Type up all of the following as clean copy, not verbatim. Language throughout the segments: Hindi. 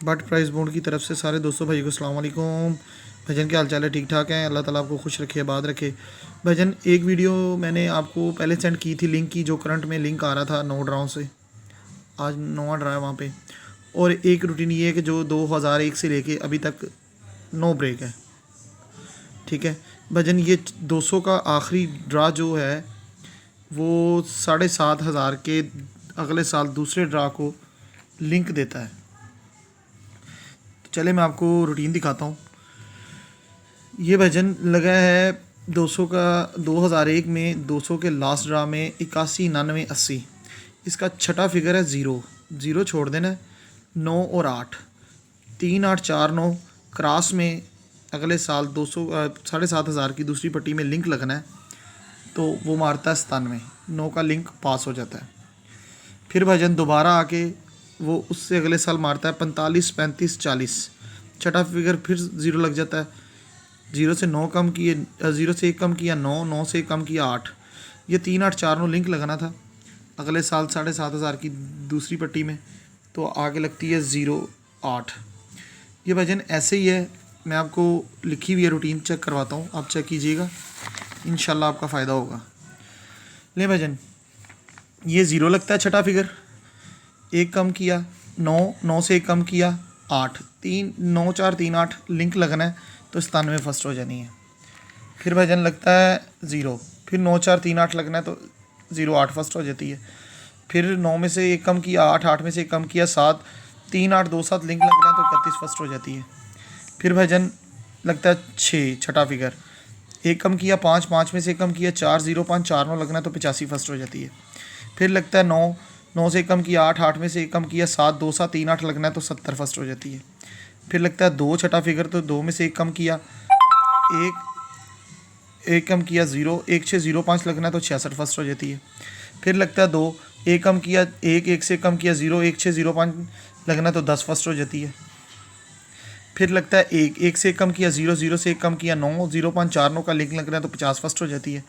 बट प्राइस बोर्ड की तरफ से सारे दोस्तों भाई को अस्सलाम वालेकुम। भाईजान क्या हाल चाल है? ठीक ठाक हैं? अल्लाह ताला आपको खुश रखे, आबाद रखे। भाईजान एक वीडियो मैंने आपको पहले सेंड की थी, लिंक की, जो करंट में लिंक आ रहा था 9 ड्राओं से। आज 9वां ड्रा है वहाँ पे। और एक रूटीन ये है कि जो 2001 से लेके अभी तक नो ब्रेक है। ठीक है भाईजान, ये 200 का आखिरी ड्रा जो है वो 7,500 के अगले साल दूसरे ड्रा को लिंक देता है। तो चले मैं आपको रूटीन दिखाता हूँ। ये भजन लगा है 200 का 2001 में 200 के लास्ट ड्रा में 81, 99, 80। इसका छठा फिगर है ज़ीरो। ज़ीरो छोड़ देना है। 9 और 8, 3, 8, 4, 9 क्रॉस में अगले साल 200 7,500 की दूसरी पट्टी में लिंक लगना है, तो वो मारता है 97। 9 का लिंक पास हो जाता है। फिर भजन दोबारा आके वो उससे अगले साल मारता है 45, 35, 40। छठा फिगर फिर ज़ीरो लग जाता है। ज़ीरो से 9 कम किए, ज़ीरो से 1 कम किया 9, 9 से 1 कम किया 8। ये 3, 8, 4, 9 लिंक लगाना था अगले साल 7,500 की दूसरी पट्टी में, तो आगे लगती है 0, 8। ये भजन ऐसे ही है, मैं आपको लिखी हुई है रूटीन चेक करवाता हूँ, आप चेक कीजिएगा, इंशाल्लाह आपका फ़ायदा होगा। ले भजन, ये ज़ीरो लगता है छठा फिगर, 1 कम किया 9, 9 से 1 कम किया 8, 3, 9, 4, 3, 8 लिंक लगना है, तो 97 फर्स्ट हो जानी है। फिर भजन लगता है ज़ीरो, फिर 9, 4, 3, 8 लगना है, तो 0, 8 फर्स्ट हो जाती है। फिर 9 में से 1 कम किया 8, 8 में से 1 कम किया 7, 3, 8, 2, 7 लिंक लगना है, तो 31 फर्स्ट हो जाती है। फिर भजन लगता है 6, छठा फिगर, 1 कम किया 5, 5 में से 1 कम किया 4, 0, 5, 4, 9 लगना है, तो 85 फर्स्ट हो जाती है। फिर लगता है 9, 9 से 1 कम किया 8, 8 में से 1 कम किया 7, 2, 7, 3, 8 लगना है, तो 70 फर्स्ट हो जाती है। फिर लगता है 2, छठा फिगर, तो 2 में से 1 कम किया 1 कम किया 0, 1, 6, 0, 5 लगना है, तो 66 फर्स्ट हो जाती है। फिर लगता है 2, 1 कम किया 1, 1 से कम किया 0, 1, 6, 0, 5 लगना है, तो 10 फर्स्ट हो जाती है। फिर लगता है 1, 1 से कम किया 0, 0 से 1 कम किया 9, 0, 5, 4, 9 का लिंक लगना है, तो 50 फर्स्ट हो जाती है।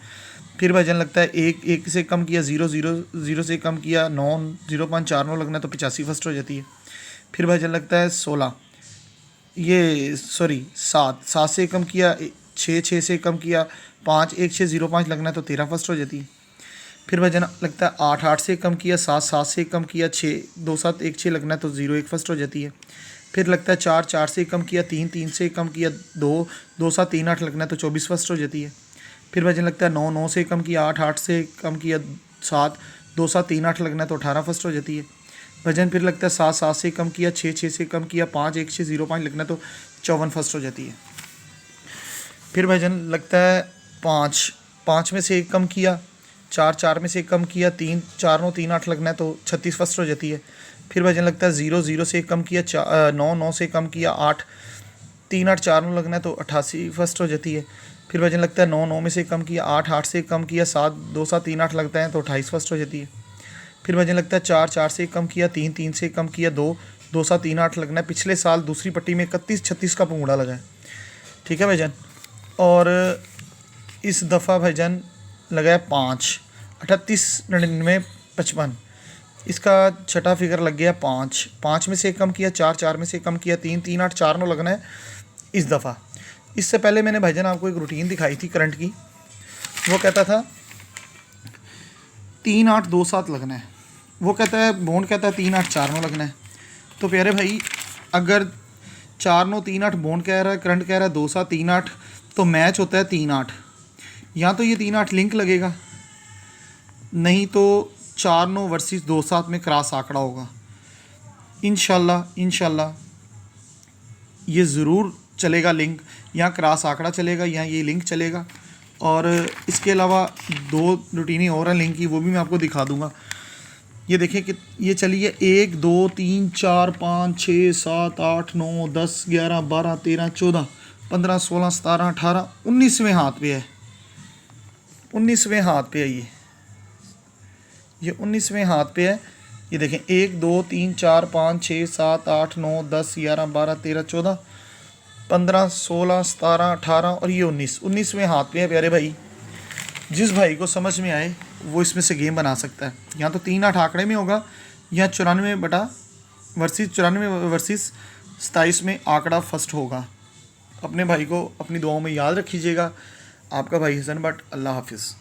फिर भजन लगता है 1, 1 से कम किया 0, 0, 0 से कम किया 9, 0, 5, 4, 9 लगना है, तो 85 फर्स्ट हो जाती है। फिर भजन लगता है 16, ये सॉरी 7, 7 से कम किया 6, 6 से कम किया 5, 1, 6, 0, 5 लगना है, तो 13 फर्स्ट हो जाती है। फिर भजन लगता है 8, 8 से कम किया 7, 7 से कम किया 6, 2, 7, 1, 6 लगना है, तो 0, 1 फर्स्ट हो जाती है। फिर लगता है 4, 4 से कम किया 3, 3 से कम किया 2, 2, 7, 3, 8 लगना है, तो 24 फर्स्ट हो जाती है। फिर भजन लगता है 9, 9 से कम किया 8, 8 से कम किया 7, 2, 7, 3, 8 लगना है, तो 18 फर्स्ट हो जाती है। भजन फिर लगता है 7, 7 से कम किया 6, 6 से कम किया 5, 1, 6, 0, 5 लगना है, तो 54 फर्स्ट हो जाती है। फिर भजन लगता है 5, 5 में से 1 कम किया 4, 4 में से 1 कम किया 3, 4, 9, 3, 8 लगना है, तो 36 फर्स्ट हो जाती है। फिर भजन लगता है 0, 0 से 1 कम किया 9, 9 से कम किया 8, 3, 8, 4, 9 लगना है, तो 88 फर्स्ट हो जाती है। फिर भजन लगता है 9, 9 में से 1 कम किया 8, 8 से कम किया 7, 2, 7, 3, 8 लगता है, तो 28 फर्स्ट हो जाती है। फिर भजन लगता है 4, 4 से कम किया 3, 3 से कम किया 2, 2, 7, 3, 8 लगना है। पिछले साल दूसरी पट्टी में 31, 36 का पंगूड़ा लगा है। ठीक है भजन, और इस दफ़ा भजन लगाया 5, 38, 99, 55। इसका छठा फिगर लग गया 5, 5 में से 1 कम किया 4, 4 में से 1 कम किया 3, 3, 8, 4, 9 लगना है इस दफ़ा। इससे पहले मैंने भजन आपको एक रूटीन दिखाई थी करंट की, वो कहता था 3, 8, 2, 7 लगना है। वो कहता है बॉन्ड कहता है 3, 8, 4, 9 लगना है। तो प्यारे भाई, अगर 4, 9, 3, 8 बॉन्ड कह रहा है, करंट कह रहा है 2, 7, 3, 8, तो मैच होता है 3, 8। या तो ये 3, 8 लिंक लगेगा, नहीं तो 4, 9 वर्सेस 2, 7 में क्रॉस आंकड़ा होगा। इंशाल्लाह ये ज़रूर चलेगा लिंक, या क्रॉस आंकड़ा चलेगा या ये लिंक चलेगा। और इसके अलावा 2 रूटीनें और हैं लिंक की, वो भी मैं आपको दिखा दूंगा। ये देखिए कि ये चली है 1, 2, 3, 4, 5, 6, 7, 8, 9, 10, 11, 12, 13, 14, 15, 16, 17, 18, 19वें हाथ पे है। 19वें हाथ पे है ये 19वें हाथ पे है। ये देखें 1, 2, 3, 4, 5, 6, 7, 8, 9, 10, 11, 12, 13, 14, 15, 16, 17, 18 और ये 19वें हाथ पे है। प्यारे भाई, जिस भाई को समझ में आए वो इसमें से गेम बना सकता है। या तो 3, 8 आंकड़े में होगा, या 94 बटा वर्सेस 94 वर्सेस 27 में आंकड़ा फर्स्ट होगा। अपने भाई को अपनी दुआओं में याद रखिएगा। आपका भाई हसन भट्ट, अल्लाह हाफिज़।